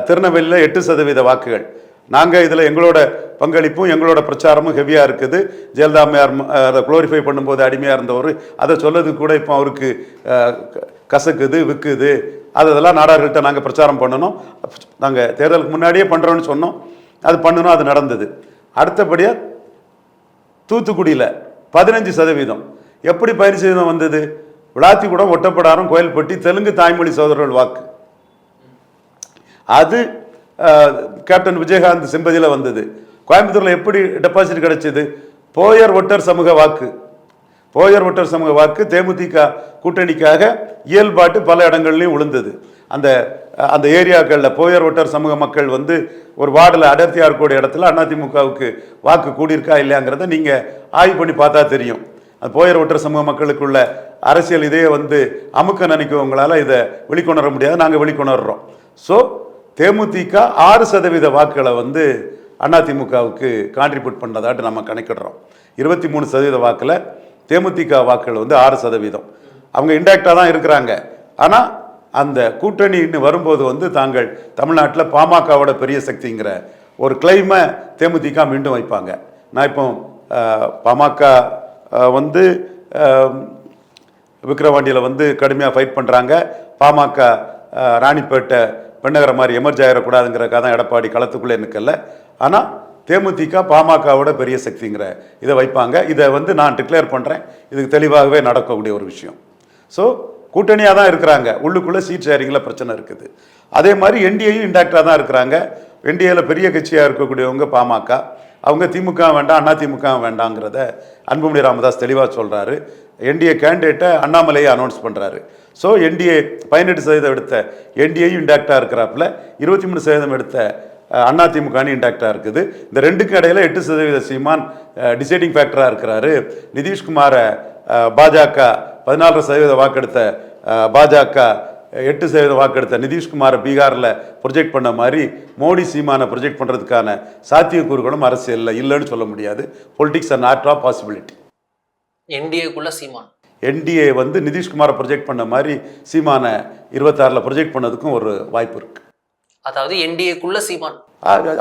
திருநெல்வேலியில் 8% வாக்குகள். நாங்கள் இதில் எங்களோட பங்களிப்பும் எங்களோட பிரச்சாரமும் ஹெவியாக இருக்குது. ஜெயலலிதா அம்மையார் அதை குளோரிஃபை பண்ணும்போது அடிமையாக இருந்தவர் அதை சொல்லது கூட இப்போ அவருக்கு கசக்குது, விற்குது. அதெல்லாம் நாடார்கள்ட்ட நாங்கள் பிரச்சாரம் பண்ணணும். நாங்கள் தேர்தலுக்கு முன்னாடியே பண்ணுறோன்னு சொன்னோம், அது பண்ணணும், அது நடந்தது. அடுத்தபடியாக தூத்துக்குடியில் 15%. எப்படி 15% வந்தது? விளாத்திக்குடம், ஒட்டப்படாரம், கோயில்பட்டி தெலுங்கு தாய்மொழி சகோதரர்கள் வாக்கு. அது கேப்டன் விஜயகாந்த் சிம்பதியில் வந்தது. கோயம்புத்தூரில் எப்படி டெபாசிட் கிடைச்சது? போயர் ஒட்டர் சமூக வாக்கு. போயர் ஒட்டர் சமூக வாக்கு தேமுதிக கூட்டணிக்காக இயல்பாட்டு பல இடங்கள்லையும் விழுந்தது. அந்த ஏரியாக்களில் போயர் ஒட்டர் சமூக மக்கள் வந்து ஒரு வார்டில் அடர்த்தியாக இருக்கக்கூடிய இடத்துல அதிமுகவுக்கு வாக்கு கூடியிருக்கா இல்லையாங்கிறத நீங்கள் ஆய்வு பண்ணி பார்த்தா தெரியும். அந்த போயர் ஒட்டர் சமூக மக்களுக்குள்ள அரசியல் இதையே வந்து அமுக்க நினைக்கவங்களால இதை வெளிக்கொணர முடியாது, நாங்கள் வெளிக்கொணர்றோம். ஸோ தேமுதிக 6% வாக்குகளை வந்து அதிமுகவுக்கு கான்ட்ரிபியூட் பண்ணதாட்டு நம்ம கணக்கிடுறோம். 23% வாக்கில் தேமுதிக வாக்குகள் வந்து 6%. அவங்க இன்டேக்டாக தான் இருக்கிறாங்க. ஆனால் அந்த கூட்டணின்னு வரும்போது வந்து தாங்கள் தமிழ்நாட்டில் பாமகவோட பெரிய சக்திங்கிற ஒரு கிளைமை தேமுதிக மீண்டும் வைப்பாங்க. நான் இப்போ பாமக வந்து விக்கிரவாண்டியில் வந்து கடுமையாக ஃபைட் பண்ணுறாங்க. பாமக ராணிப்பேட்டை பெண்ணகர மாதிரி எமர்ஜ் ஆகிடக்கூடாதுங்கிறக்காக தான் எடப்பாடி களத்துக்குள்ளே நிற்கல. ஆனால் தேமுதிக பாமகவோட பெரிய சக்திங்கிற இதை வைப்பாங்க. இதை வந்து நான் டிக்ளேர் பண்ணுறேன், இதுக்கு தெளிவாகவே நடக்கக்கூடிய ஒரு விஷயம். ஸோ கூட்டணியாக தான் இருக்கிறாங்க, உள்ளுக்குள்ளே சீட் ஷேரிங்கில் பிரச்சனை இருக்குது. அதே மாதிரி என்டிஏயும் இன்டாக்டாக தான் இருக்கிறாங்க. என்டிஏவில் பெரிய கட்சியாக இருக்கக்கூடியவங்க பாமக, அவங்க திமுக வேண்டாம் அதிமுக வேண்டாங்கிறத அன்புமணி ராமதாஸ் தெளிவாக சொல்கிறாரு. என்டிஏ கேண்டிடேட்டை அண்ணாமலையை அனௌன்ஸ் பண்ணுறாரு. ஸோ என்டிஏ 18% எடுத்த என்டிஏயும் இன்டாக்டாக இருக்கிறாப்புல, 23% எடுத்த அதிமுக இன்டாக்டாக இருக்குது. இந்த ரெண்டுக்கும் இடையில 8% சீமான் டிசைடிங் ஃபேக்டராக இருக்கிறாரு. நிதிஷ்குமாரை பாஜக 14% வாக்கெடுத்த பாஜக 8% வாக்கெடுத்த நிதிஷ்குமாரை பீகாரில் ப்ரொஜெக்ட் பண்ண மாதிரி மோடி சீமானை ப்ரொஜெக்ட் பண்ணுறதுக்கான சாத்தியக்கூறுகளும் அரசியலில் இல்லைன்னு சொல்ல முடியாது. பொலிட்டிக்ஸ் ஆர் நாட் ஆ பாசிபிலிட்டி. என்டிஏக்குள்ள சீமான் என்டிஏ வந்து நிதிஷ்குமாரை ப்ரொஜெக்ட் பண்ண மாதிரி சீமானை 26 ப்ரொஜெக்ட் பண்ணதுக்கும் ஒரு வாய்ப்பு இருக்கு. அதாவது என்டிஏக்குள்ள சீமான்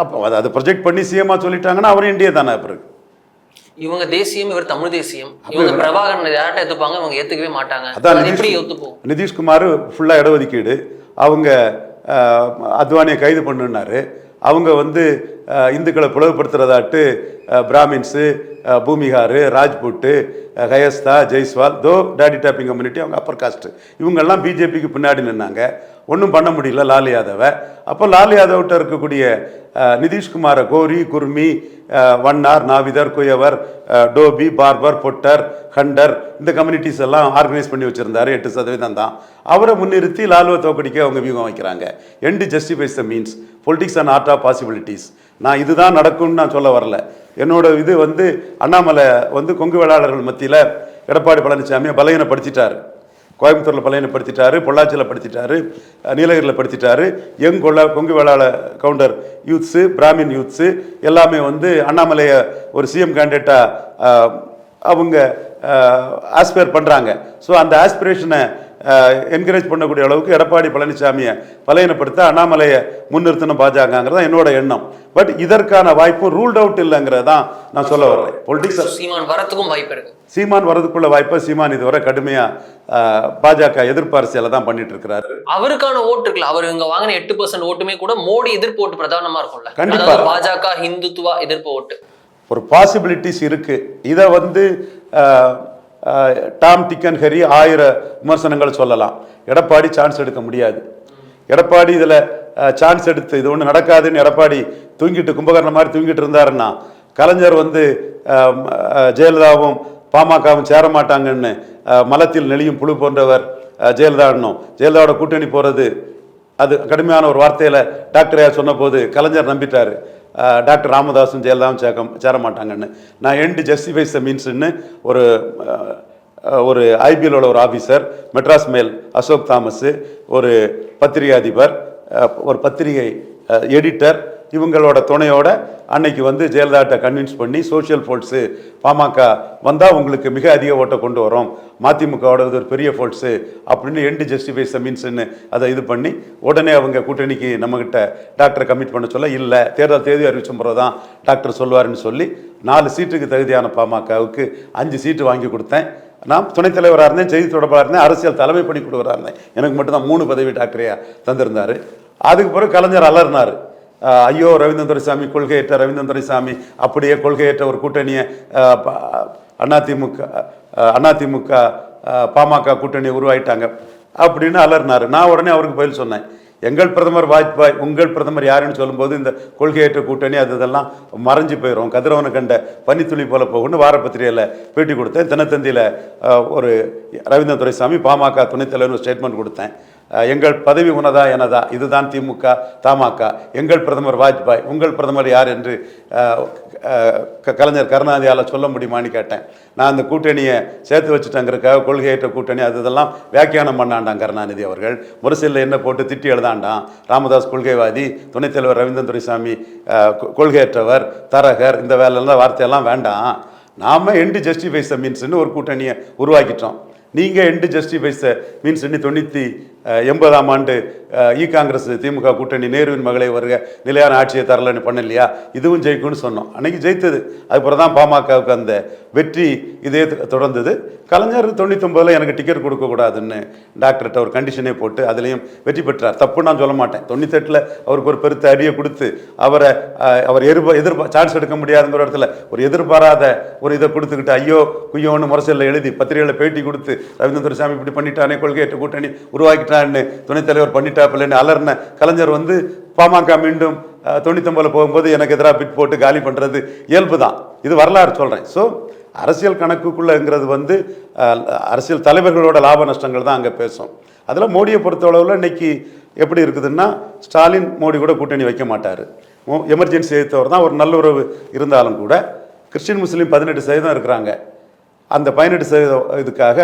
அப்போ அதை ப்ரொஜெக்ட் பண்ணி சிஎம்மா சொல்லிட்டாங்கன்னா அவர் என்டிஏ தானே பிறகு. இவங்க தேசியம், இவர் தமிழ் தேசியம். இவங்க பிரபாகரன் யார்ட்ட ஏத்துப்பாங்க, இவங்க ஏத்துக்கவே மாட்டாங்க. அதான் எப்படி ஒத்துப்போம்? நிதிஷ்குமார் ஃபுல்லா இடஒதுக்கீடு, அவங்க அத்வானியை கைது பண்ணுனாரு. அவங்க வந்து இந்துக்களை பிளவுபடுத்துறதாட்டு பிராமின்ஸு, பூமிகாரு, ராஜ்புட்டு, கயஸ்தா, ஜெய்ஸ்வால், தோ டாடி டாப்பிங் கம்யூனிட்டி, அவங்க அப்பர் காஸ்ட், இவங்கெல்லாம் பிஜேபிக்கு பின்னாடி நின்னாங்க. ஒன்றும் பண்ண முடியல லாலு யாதவை. அப்போ லாலு யாதவ்கிட்ட இருக்கக்கூடிய நிதிஷ்குமாரை கோரி, குர்மி, வண்ணார், நாவிதர், குயவர், டோபி, பார்பர், பொட்டர், ஹண்டர், இந்த கம்யூனிட்டிஸ் எல்லாம் ஆர்கனைஸ் பண்ணி வச்சுருந்தாரு. 8% தான். அவரை முன்னிறுத்தி லாலுவை தோக்கடிக்க அவங்க வியூகம் வைக்கிறாங்க. End justifies the means. Politics and art of possibilities. நான் இதுதான் நடக்கும்னு நான் சொல்ல வரல. என்னோட இது வந்து அண்ணாமலை வந்து கொங்கு வேளாளர்கள் மத்தியில் எடப்பாடி பழனிசாமியை பலகீனப்படுத்திட்டார். கோயம்புத்தூரில் பலகீனப்படுத்திட்டாரு, பொள்ளாச்சியில் படுத்திட்டாரு, நீலகிரியில் படுத்திட்டாரு. கொங்கு வேளாள கவுண்டர் யூத்ஸு, பிராமின் யூத்ஸு எல்லாமே வந்து அண்ணாமலையை ஒரு சிஎம் கேண்டிடேட்டாக அவங்க ஆஸ்பயர் பண்ணுறாங்க. ஸோ அந்த ஆஸ்பிரேஷனை என்கரேஜ் பண்ணக்கூடிய அளவுக்கு எடப்பாடி பழனிசாமியை பலகீனப்படுத்த அண்ணாமலையை முன்னிறுத்தணும் பாஜகங்கிறது தான் என்னோட எண்ணம். பட் இதற்கான வாய்ப்பு ரூல்ட் அவுட் இல்லைங்கிறது தான் நான் சொல்ல வர்றேன். பொலிட்டிக்ஸ் சீமான் வரதுக்கும் வாய்ப்பு இருக்கு. சீமான் வரதுக்குள்ள வாய்ப்பை சீமான் இதுவரை கடுமையா பாஜக எதிர்ப்பு அரசியலை தான் பண்ணிட்டு இருக்கிறாரு. அவருக்கான ஓட்டு இருக்குல்ல, அவர் இங்க வாங்கின 8% ஓட்டுமே கூட மோடி எதிர்ப்பு ஓட்டு பிரதானமா இருக்கும்ல. கண்டிப்பா பாஜக ஹிந்துத்துவா எதிர்ப்பு ஓட்டு ஒரு பாசிபிலிட்டிஸ் இருக்கு. இதை வந்து டாம், டிக் அண்ட் ஹெரி 1000 விமர்சனங்கள் சொல்லலாம். எடப்பாடி சான்ஸ் எடுக்க முடியாது. எடப்பாடி இதில் சான்ஸ் எடுத்து இது ஒன்று நடக்காதுன்னு எடப்பாடி தூங்கிட்டு கும்பகர்ணம் மாதிரி தூங்கிட்டு இருந்தாருன்னா, கலைஞர் வந்து ஜெயலலிதாவும் பாமகவும் சேர மாட்டாங்கன்னு மலத்தில் நெளியும் புழு போன்றவர் ஜெயலலிதாடணும், ஜெயலலிதாவோட கூட்டணி போகிறது அது கடுமையான ஒரு வார்த்தையில் டாக்டரையா சொன்ன போது கலைஞர் நம்பிட்டார். டாக்டர் ராமதாஸும் ஜெயலலிதாவும் சேர மாட்டாங்கன்னு. நான் எண்டு ஜஸ்டிஃபைஸ் த மீன்ஸ்ன்னு ஒரு ஐபிஎலோட ஒரு ஆஃபீஸர், மெட்ராஸ் மேல் அசோக் தாமஸு, ஒரு பத்திரிகை அதிபர், ஒரு பத்திரிகை எடிட்டர், இவங்களோட துணையோட அன்னைக்கு வந்து ஜெயலலிதாட்ட கன்வின்ஸ் பண்ணி சோஷியல் ஃபோர்ட்ஸு பாமக வந்தால் உங்களுக்கு மிக அதிக ஓட்டை கொண்டு வரும், மதிமுகவோட ஒரு பெரிய ஃபோர்ட்ஸு அப்படின்னு எண்டு ஜஸ்டிஃபைஸ் மீன்ஸ்ன்னு அதை இது பண்ணி உடனே அவங்க கூட்டணிக்கு நம்மகிட்ட டாக்டரை கமிட் பண்ண சொல்ல, இல்லை தேர்தல் தேதி அறிவிச்ச பிறகு தான் டாக்டர் சொல்லுவாருன்னு சொல்லி 4 சீட்டுக்கு தகுதியான பாமகவுக்கு 5 சீட்டு வாங்கி கொடுத்தேன். நான் துணைத் தலைவராக இருந்தேன், செய்தி தொடர்பாக இருந்தேன், அரசியல் தலைமை பணி கொடுக்குறா இருந்தேன். எனக்கு மட்டும்தான் 3 பதவி டாக்டரையா தந்திருந்தார். அதுக்கு பிறகு கலைஞர் அலர்னார். ஐயோ ரவீந்திரன் துரைசாமி கொள்கையற்ற, ரவீந்திரன் துரைசாமி அப்படியே கொள்கையற்ற ஒரு கூட்டணியை அதிமுக பாமக கூட்டணியை உருவாயிட்டாங்க அப்படின்னு அலர்னார். நான் உடனே அவருக்கு பதில் சொன்னேன், எங்கள் பிரதமர் வாஜ்பாய், உங்கள் பிரதமர் யாருன்னு சொல்லும்போது இந்த கொள்கையற்ற கூட்டணி அதெல்லாம் மறைஞ்சு போயிடும், கதிரவனை கண்ட பனித்துளி போல போகும்னு வாரப்பத்திரிகையில் பேட்டி கொடுத்தேன். தினத்தந்தியில் ஒரு ரவீந்திரன் துரைசாமி பாமக துணைத் தலைவர் ஸ்டேட்மெண்ட் கொடுத்தேன். எங்கள் பதவி உனதா எனதா, இதுதான் திமுக தமாக, எங்கள் பிரதமர் வாஜ்பாய், உங்கள் பிரதமர் யார் என்று கலைஞர் கருணாநிதியால் சொல்ல முடியுமான்னு கேட்டேன். நான் அந்த கூட்டணியை சேர்த்து வச்சுட்டேங்கிறக்காக கொள்கையற்ற கூட்டணி அதெல்லாம் வியாக்கியானம் பண்ணாண்டான் கருணாநிதி அவர்கள். முரசில் என்ன போட்டு திட்டி எழுதாண்டான். ராமதாஸ் கொள்கைவாதி, துணைத் தலைவர் ரவீந்திரன் துரைசாமி கொள்கையற்றவர், தரகர், இந்த வேலையெல்லாம் வார்த்தையெல்லாம் வேண்டாம். நாம் எண்டு ஜஸ்டிஃபைஸ் த மீன்ஸ்ன்னு ஒரு கூட்டணியை உருவாக்கிட்டோம். நீங்கள் எண்டு ஜஸ்டிஃபைஸ் த மீன்ஸ் 1980ஆம் ஆண்டு காங்கிரஸ் திமுக கூட்டணி நேருவின் மகளை வருக நிலையான ஆட்சியை தரலன்னு பண்ணலையா, இதுவும் ஜெயிக்கும்னு சொன்னோம். அன்னைக்கு ஜெயித்தது. அதுக்கப்புறம் தான் பாமகவுக்கு அந்த வெற்றி இதே தொடர்ந்தது. கலைஞர் 99 எனக்கு டிக்கெட் கொடுக்கக்கூடாதுன்னு டாக்டர்கிட்ட ஒரு கண்டிஷனே போட்டு அதுலேயும் வெற்றி பெற்றார். தப்பு நான் சொல்ல மாட்டேன். 98 அவருக்கு ஒரு பெருத்த அடியை கொடுத்து அவர் சான்ஸ் எடுக்க முடியாதுங்கிற இடத்துல ஒரு எதிர்பாராத ஒரு இதை கொடுத்துக்கிட்டு ஐயோ குய்யோன்னு முரசலில் எழுதி பத்திரிகையில் பேட்டி கொடுத்து ரவீந்திரன் துரைசாமி இப்படி பண்ணிட்டானே, கொள்கையற்ற கூட்டணி உருவாக்கிட்டான்னு துணைத் தலைவர் பண்ணிட்டாப்பில்லைன்னு அலர்ன கலைஞர் வந்து பாமக மீண்டும் 99 போகும்போது எனக்கு எதிராக பிட் போட்டு காலி பண்ணுறது இயல்பு தான். இது வரலாறு சொல்கிறேன். ஸோ அரசியல் கணக்குக்குள்ளேங்கிறது வந்து அரசியல் தலைவர்களோட லாப நஷ்டங்கள் தான் அங்கே பேசும். அதில் மோடியை பொறுத்தளவில் இன்னைக்கு எப்படி இருக்குதுன்னா, ஸ்டாலின் மோடி கூட கூட்டணி வைக்க மாட்டார். எமர்ஜென்சி எதிர்த்தவர் தான். ஒரு நல்லுறவு இருந்தாலும் கூட கிறிஸ்டின் முஸ்லீம் 18% இருக்கிறாங்க. அந்த 18% இதுக்காக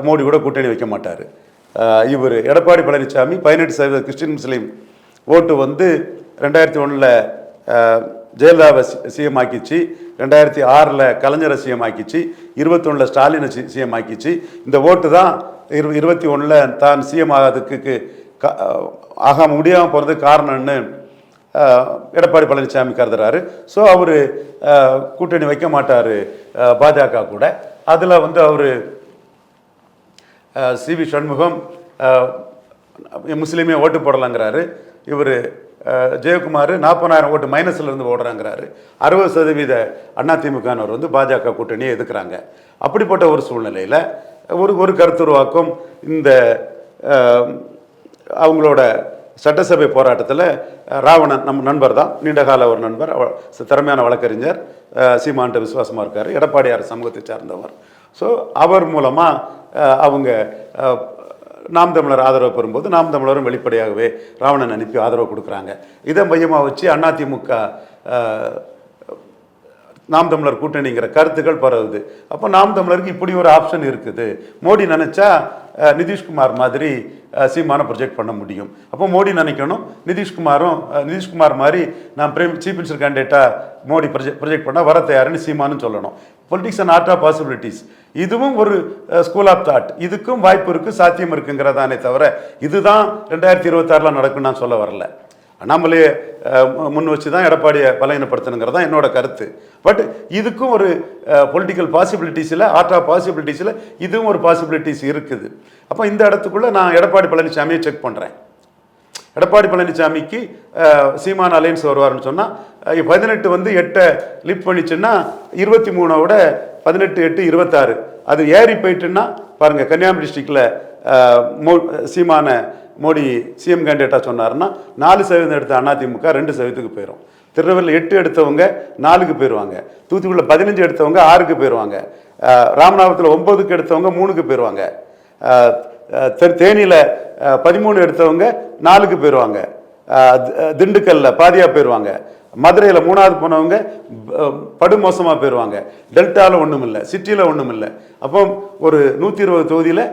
மோடி கூட கூட்டணி வைக்க மாட்டார். இவர் எடப்பாடி பழனிசாமி 18% கிறிஸ்டின் முஸ்லீம் ஓட்டு வந்து 2001 ஜெயலலிதாவை சிஎம் ஆக்கிச்சு, 2006 கலைஞரை சிஎம் ஆக்கிச்சு, 21 ஸ்டாலினை சிஎம் ஆக்கிச்சு. இந்த ஓட்டு தான் 21 தான் சிஎம் ஆகிறதுக்கு ஆக முடியாமல் போகிறதுக்கு காரணம்னு எடப்பாடி பழனிசாமி கருதுறாரு. ஸோ அவர் கூட்டணி வைக்க மாட்டார் பாஜக கூட. அதில் வந்து அவர் சிவி சண்முகம் முஸ்லீமே ஓட்டு போடலாங்கிறாரு. இவர் ஜெயக்குமார் 40,000 ஓட்டு மைனஸில் இருந்து ஓடுறாங்கிறாரு. 60% அதிமுகவினர் வந்து பாஜக கூட்டணியை எதுக்குறாங்க. அப்படிப்பட்ட ஒரு சூழ்நிலையில் ஒரு கருத்துருவாக்கம் இந்த அவங்களோட சட்டசபை போராட்டத்தில் ராவணன் நம்ம நண்பர் தான், நீண்டகால ஒரு நண்பர், திறமையான வழக்கறிஞர், சீமான்ட்ட விசுவாசமாக இருக்கார், எடப்பாடியார் சமூகத்தை சார்ந்தவர். ஸோ அவர் மூலமாக அவங்க நாம் தமிழர் ஆதரவு பெறும்போது நாம் தமிழரும் வெளிப்படையாகவே ராவணன் அனுப்பி ஆதரவு கொடுக்குறாங்க. இதை மையமாக வச்சு அதிமுக நாம் தமிழர் கூட்டணிங்கிற கருத்துக்கள் பரவுது. அப்போ நாம் தமிழருக்கு இப்படி ஒரு ஆப்ஷன் இருக்குது. மோடி நினச்சா நிதிஷ்குமார் மாதிரி சீமான ப்ரொஜெக்ட் பண்ண முடியும். அப்போ மோடி நினைக்கணும், நிதிஷ்குமார் மாதிரி நான் சீஃப் மினிஸ்டர் கேண்டிடேட்டாக மோடி ப்ரொஜெக்ட் பண்ணால் வர தயாருன்னு சீமானு சொல்லணும். Politics and art of possibilities, இதுவும் ஒரு ஸ்கூல் ஆஃப் தாட். இதுக்கும் வாய்ப்பு இருக்குது, சாத்தியம் இருக்குங்கிறதானே தவிர இதுதான் 2026 நடக்குன்னு நான் சொல்ல வரல. அண்ணாமலையை முன் வச்சு தான் எடப்பாடியை பலகீனப்படுத்தணுங்கிறது தான் என்னோட கருத்து. பட் இதுக்கும் ஒரு பொலிட்டிக்கல் பாசிபிலிட்டிஸில், ஆர்ட் ஆஃப் பாசிபிலிட்டிஸில் இதுவும் ஒரு பாசிபிலிட்டிஸ் இருக்குது. அப்போ இந்த இடத்துக்குள்ளே நான் எடப்பாடி பழனிசாமியை செக் பண்ணுறேன். எடப்பாடி பழனிசாமிக்கு சீமான் அலையன்ஸ் வருவார்னு சொன்னால் 18 வந்து 8 லிப் பண்ணிச்சுன்னா 23ஓட 18 8 26 அது ஏறி போயிட்டுன்னா பாருங்கள், கன்னியாகுமரி டிஸ்ட்ரிக்டில் சீமான மோடி சிஎம் கேண்டிடேட்டாக சொன்னார்னா 4% எடுத்த அதிமுக 2% போயிடும். திருநெல்வேலியில் 8 எடுத்தவங்க 4க்கு போயிடுவாங்க. தூத்துக்குடியில் 15 எடுத்தவங்க 6க்கு போயிடுவாங்க. ராமநாதபுரத்தில் 9க்கு எடுத்தவங்க 3க்கு போயிடுவாங்க. தேனியில் 13 எடுத்தவங்க 4க்கு போயிடுவாங்க. திண்டுக்கல்ல பாதியாக போயிடுவாங்க. மதுரையில் 3வது போனவங்க படுமோசமாக போயிடுவாங்க. டெல்டாவில் ஒன்றும் இல்லை, சிட்டியில் ஒன்றும் இல்லை. அப்போ ஒரு 120 தொகுதியில்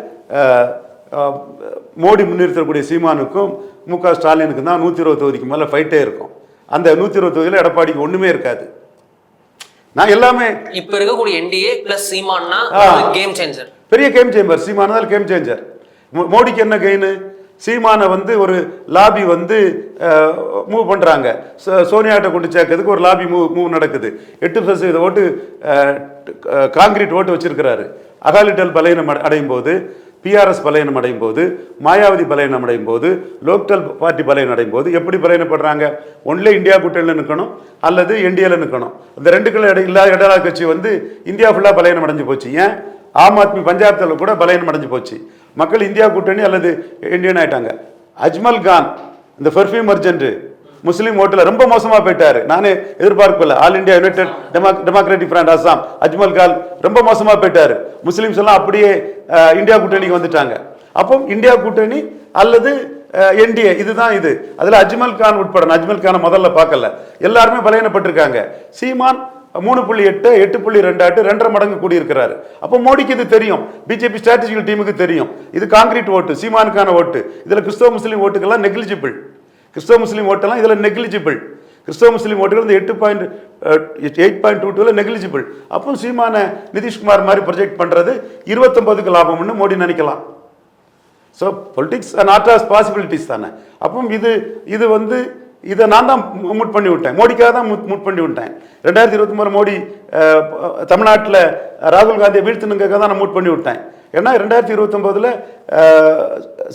மோடி முன்னிறுத்தக்கூடிய சீமானுக்கும் முக ஸ்டாலினுக்கும் தான் 120 தொகுதிக்கு மேலே ஃபைட்டே இருக்கும். அந்த 120 தொகுதியில் எடப்பாடிக்கு ஒன்றுமே இருக்காது. நான் எல்லாமே இப்போ இருக்கக்கூடிய என்டிஏ பிளஸ் சீமான்னா கேம் சேஞ்சர், பெரிய கேம் சேஞ்சர். சீமான் தான் கேம் சேஞ்சர். மோடிக்கு என்ன கெயின்? சீமானை வந்து ஒரு லாபி வந்து மூவ் பண்ணுறாங்க. சோனியாட்ட கொண்டு சேர்க்கறதுக்கு ஒரு லாபி மூவ் நடக்குது. 8% ஓட்டு காங்கிரீட் ஓட்டு வச்சிருக்கிறாரு. அகாலிடல் பலையனம் அடையும் போது, பிஆர்எஸ் பலையனம் அடையும் போது, மாயாவதி பலையனம் அடையும் போது, லோக்டல் பார்ட்டி பலையனம் அடையும் போது எப்படி பலையனப்படுறாங்க? ஒன்லே இந்தியா கூட்டணியில் நிற்கணும் அல்லது என்டிஏல நிற்கணும். இந்த ரெண்டுக்குள்ள இல்லாத இடலா கட்சி வந்து இந்தியா ஃபுல்லாக பலையனம் அடைஞ்சு போச்சு. ஏன்? ஆம் ஆத்மி பஞ்சாயத்தில் கூட பலையனம் அடைஞ்சு போச்சு. மக்கள் இந்தியா கூட்டணி அல்லது இந்தியன் ஆயிட்டாங்க. அஜ்மல் கான் இந்த பெர்ஃப்யூம் அர்ஜென்ட் முஸ்லீம் ஓட்டில் ரொம்ப மோசமாக போயிட்டாரு. நானே எதிர்பார்க்கல. All India United Democratic Front Assam Ajmal Khan ரொம்ப மோசமாக போயிட்டாரு. முஸ்லீம்ஸ் எல்லாம் அப்படியே இந்தியா கூட்டணிக்கு வந்துட்டாங்க. அப்போ இந்தியா கூட்டணி அல்லது என்டிஏ இதுதான் இது. அதில் அஜ்மல் கான் உட்பட, அஜ்மல் கானை முதல்ல பார்க்கல, எல்லாருமே பலகீனப்பட்டிருக்காங்க. சீமான் 3.8 8.2 2.5 மடங்கு கூடியிருக்கிறாரு. அப்போ மோடிக்கு இது தெரியும், பிஜேபி ஸ்ட்ராட்டஜிக்கல் டீமுக்கு தெரியும். இது காங்கிரீட் ஓட்டு, சீமானுக்கான ஓட்டு. இதில் கிறிஸ்தவ முஸ்லீம் ஓட்டுக்கெல்லாம் நெக்லிஜிபிள். கிறிஸ்தவ முஸ்லீம் ஓட்டெல்லாம் இதில் நெக்லிஜிபிள். கிறிஸ்தவ முஸ்லீம் ஓட்டுகள் இந்த 8.22 நெக்லிஜிபிள். அப்போ சீமான நிதிஷ்குமார் மாதிரி ப்ரொஜெக்ட் பண்ணுறது 29க்கு லாபம்னு மோடி நினைக்கலாம். So politics and art of possibilities தானே. அப்போ இது வந்து இதை நான் தான் மூட் பண்ணி விட்டேன், மோடிக்காக தான் மூட் பண்ணி விட்டேன். 2023 மோடி தமிழ்நாட்டில் ராகுல் காந்தியை வீழ்த்தணுங்காக தான் நான் மூட் பண்ணி விட்டேன். ஏன்னா 2029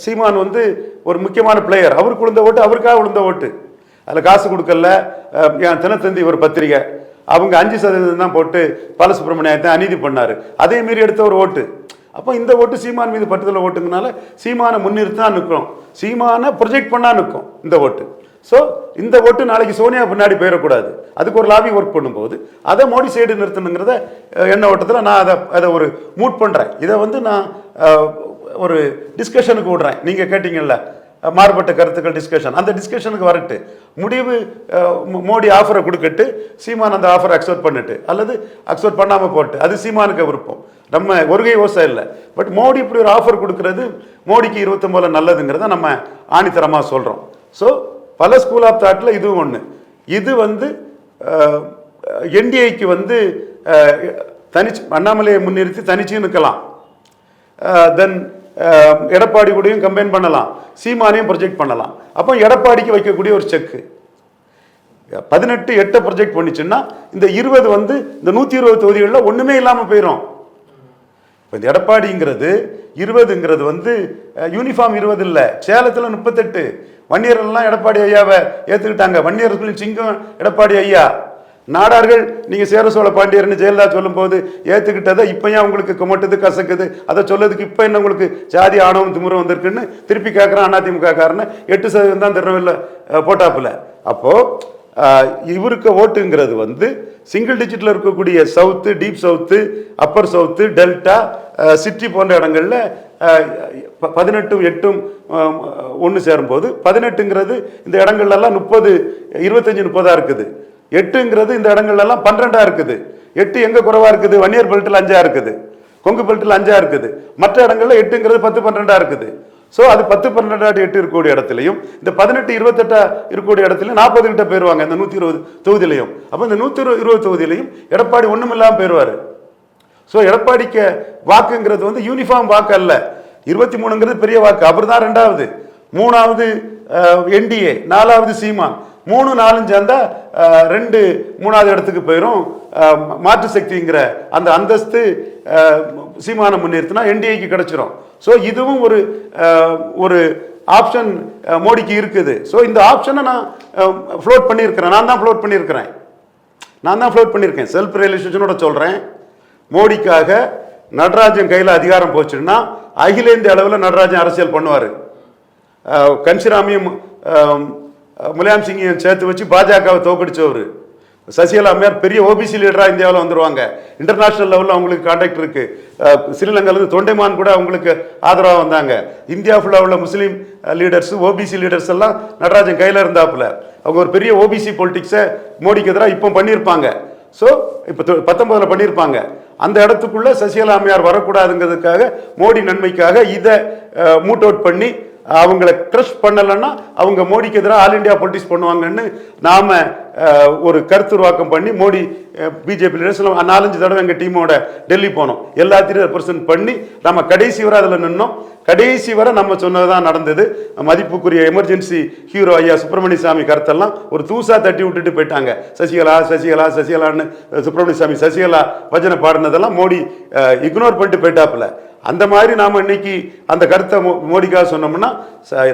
சீமான் வந்து ஒரு முக்கியமான பிளேயர். அவருக்கு விழுந்த ஓட்டு அவருக்காக விழுந்த ஓட்டு. அதில் காசு கொடுக்கல. என் தினத்தந்தி ஒரு பத்திரிகை, அவங்க 5% தான் போட்டு பாலசுப்ரமணியத்தை அநீதி பண்ணார். அதே மீறி எடுத்த ஒரு ஓட்டு. அப்போ இந்த ஓட்டு சீமான் மீது பட்டுதல் ஓட்டுங்கனால சீமானை முன்னிறுத்தி தான் நிற்கும், சீமானை ப்ரொஜெக்ட் பண்ணா நிற்கும் இந்த ஓட்டு. ஸோ இந்த ஓட்டு நாளைக்கு சோனியா பின்னாடி போயிடக்கூடாது. அதுக்கு ஒரு லாபி ஒர்க் பண்ணும்போது அதை மோடி சைடு நிறுத்தணுங்கிறத எண்ண ஓட்டத்தில் நான் அதை ஒரு மூட் பண்ணுறேன். இதை வந்து நான் ஒரு டிஸ்கஷனுக்கு விடுறேன். நீங்கள் கேட்டிங்கல்ல, மாறுபட்ட கருத்துக்கள் டிஸ்கஷன், அந்த டிஸ்கஷனுக்கு வரட்டு. முடிவு மோடி ஆஃபரை கொடுக்கட்டு, சீமான் அந்த ஆஃபரை அக்செப்ட் பண்ணிட்டு அல்லது அக்செப்ட் பண்ணாமல் போட்டு, அது சீமானுக்கு விருப்பம். நம்ம ஒருகை ஓசை இல்லை. பட் மோடி இப்படி ஒரு ஆஃபர் கொடுக்கறது மோடிக்கு 29 நல்லதுங்கிறத நம்ம ஆணித்தரமாக சொல்கிறோம். ஸோ பல ஸ்கூல் ஆஃப் தாட்டில் இதுவும் ஒன்று. இது வந்து என்டிஏக்கு வந்து தனிச்சு அண்ணாமலையை முன்னிறுத்தி தனிச்சு நிற்கலாம். தென் எடப்பாடி கூடயும் கம்பைன் பண்ணலாம், சீமானையும் ப்ரொஜெக்ட் பண்ணலாம். அப்போ எடப்பாடிக்கு வைக்கக்கூடிய ஒரு செக்கு 18 ப்ரொஜெக்ட் பண்ணிச்சுன்னா இந்த 20 வந்து இந்த 120 தொகுதிகளில் ஒன்றுமே இல்லாமல் போயிடும். இப்போ இந்த எடப்பாடிங்கிறது 20ங்கிறது வந்து யூனிஃபார்ம் 20 இல்லை, சேலத்தில் 38. வன்னியர்கள்லாம் எடப்பாடி ஐயாவை ஏற்றுக்கிட்டாங்க. வன்னியர்களின் சிங்கம் எடப்பாடி ஐயா. நாடார்கள் நீங்கள் சேர சோழ பாண்டியர்னு ஜெயலலிதா சொல்லும் போது ஏற்றுக்கிட்டதை இப்போ ஏன் உங்களுக்கு குமட்டுது கசக்குது, அதை சொல்லதுக்கு இப்போ என்ன உங்களுக்கு ஜாதி ஆணவம் திமுறை வந்திருக்குன்னு திருப்பி கேட்குறான் அதிமுக காரன்னு. 8% தான் திருநெல்வேலியில் போட்டாப்புல. அப்போது இவருக்கு ஓட்டுங்கிறது வந்து சிங்கிள் டிஜிட்டில் இருக்கக்கூடிய south, deep south, upper south, delta, city போன்ற இடங்களில் 18 ஒன்று சேரும்போது 18ங்கிறது இந்த இடங்கள்லாம் 30, 25-30 இருக்குது. 8ங்கிறது இந்த இடங்கள்லாம் 12 இருக்குது. 8 எங்கே குறைவாக இருக்குது? வன்னியர் பெல்ட்டில் 5 இருக்குது, கொங்கு பெல்ட்டில் 5 இருக்குது. மற்ற இடங்களில் 8ங்கிறது 10-12 இருக்குது. ஸோ அது 10-12-8 இருக்கக்கூடிய இடத்துலையும் இந்த 18-28 இருக்கக்கூடிய இடத்துலையும் 40 கிட்ட போயிடுவாங்க இந்த 120 தொகுதியிலையும். அப்போ இந்த 120 தொகுதியிலையும் எடப்பாடி ஒன்றும் இல்லாமல் போயிடுவார். ஸோ எடப்பாடிக்கு வாக்குங்கிறது வந்து யூனிஃபார்ம் வாக்கு அல்ல. 23ங்கிறது பெரிய வாக்கு, அப்புறம் தான் 2வது, 3வது என்டிஏ, 4வது சீமான். 3, 4 சேர்ந்தா 2 3வது இடத்துக்கு போயிடும். மாற்று சக்திங்கிற அந்த அந்தஸ்து சீமான முன்னிறுத்தினா என்டிஏக்கு கிடைச்சிரும். ஸோ இதுவும் ஒரு ஆப்ஷன் மோடிக்கு இருக்குது. ஸோ இந்த ஆப்ஷனை நான் ஃப்ளோட் பண்ணியிருக்கிறேன். நான் தான் ஃப்ளோட் பண்ணியிருக்கேன். செல்ஃப் ரியலைசேஷனோட சொல்கிறேன். மோடிக்காக நடராஜன் கையில் அதிகாரம் போச்சுன்னா அகில இந்திய அளவில் நடராஜன் அரசியல் பண்ணுவார். கன்சிராமியும் முலாயம் சிங்கையும் சேர்த்து வச்சு பாஜகவை தோக்கடிச்சவர். சசிகலா அம்மையார் பெரிய ஓபிசி லீடராக இந்தியாவில் வந்துடுவாங்க. இன்டர்நேஷனல் லெவலில் அவங்களுக்கு கான்டாக்ட் இருக்கு. ஸ்ரீலங்காவிலேருந்து தொண்டைமான் கூட அவங்களுக்கு ஆதரவாக வந்தாங்க. இந்தியா ஃபுல்லாக உள்ள முஸ்லீம் லீடர்ஸ், ஓபிசி லீடர்ஸ் எல்லாம் நடராஜன் கையில் இருந்தாப்புல. அவங்க ஒரு பெரிய ஓபிசி பொலிட்டிக்ஸை மோடிக்கு எதிராக இப்போ பண்ணியிருப்பாங்க. ஸோ இப்போ 19 பண்ணியிருப்பாங்க. அந்த இடத்துக்குள்ள சசிகலா அம்மையார் வரக்கூடாதுங்கிறதுக்காக மோடி நன்மைக்காக இதை மூட் அவுட் பண்ணி அவங்களை க்ரஷ் பண்ணலைன்னா அவங்க மோடிக்கு எதிராக ஆல் இண்டியா பொலிட்டிக்ஸ் பண்ணுவாங்கன்னு நாம ஒரு கருத்துருவாக்கம் பண்ணி மோடி பிஜேபி லீடர்ஸ் 4-5 தடவை எங்கள் டீமோட டெல்லி போனோம். எல்லாத்தையும் ரெப்ரசன்ட் பண்ணி நம்ம கடைசி வரை அதில் நின்னோம். கடைசி வரை நம்ம சொன்னதுதான் நடந்தது. மதிப்புக்குரிய எமர்ஜென்சி ஹீரோ ஐயா சுப்பிரமணிய சாமி கருத்தெல்லாம் ஒரு தூசா தட்டி விட்டுட்டு போயிட்டாங்க. சசிகலான்னு சுப்பிரமணிய சாமி சசிகலா பஜனை பாடினதெல்லாம் மோடி இக்னோர் பண்ணிட்டு போயிட்டாப்புல. அந்த மாதிரி நாம் இன்னைக்கு அந்த கருத்தை மோடிக்காக சொன்னோம்னா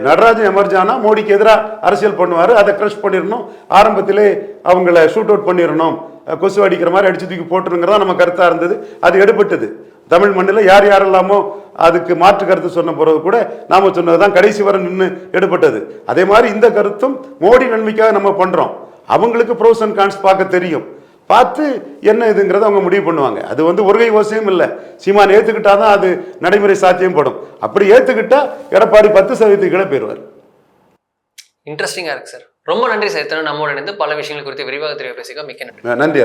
நடராஜன் எமர்ஜானா மோடிக்கு எதிராக அரசியல் பண்ணுவார். அதை க்ரஷ் பண்ணிடணும், ஆரம்பத்திலே அவங்கள ஷூட் அவுட் பண்ணிடணும், கொசு அடிக்கிற மாதிரி அடிச்சு தூக்கி போட்டுருங்கிறதா நம்ம கருத்தாக இருந்தது. அது எடுபட்டது. தமிழ் மண்ணில் யார் யாரெல்லாமோ அதுக்கு மாற்று கருத்து சொன்ன பிறகு கூட நாம சொன்னது தான் கடைசி வரை நின்று எடுபட்டது. அதே மாதிரி இந்த கருத்தும் மோடி நன்மைக்காக நம்ம பண்ணுறோம். அவங்களுக்கு ப்ரோஸ் அண்ட் கான்ஸ் பார்க்க தெரியும். பார்த்து என்ன இதுங்கிறத அவங்க முடிவு பண்ணுவாங்க. அது வந்து ஒருகை ஓசையும் இல்லை. சீமான் ஏற்றுக்கிட்டா தான் அது நடைமுறை சாத்தியம் படும். அப்படி ஏற்றுக்கிட்டா எடப்பாடி 10% கீழே போயிடுவார். இன்ட்ரெஸ்டிங்காக இருக்கு சார். ரொம்ப நன்றி சார். நம்மோட இணைந்து பல விஷயங்கள் குறித்து விரிவாக தெரிய பேசிக்க மிக்க நன்றி. நன்றி.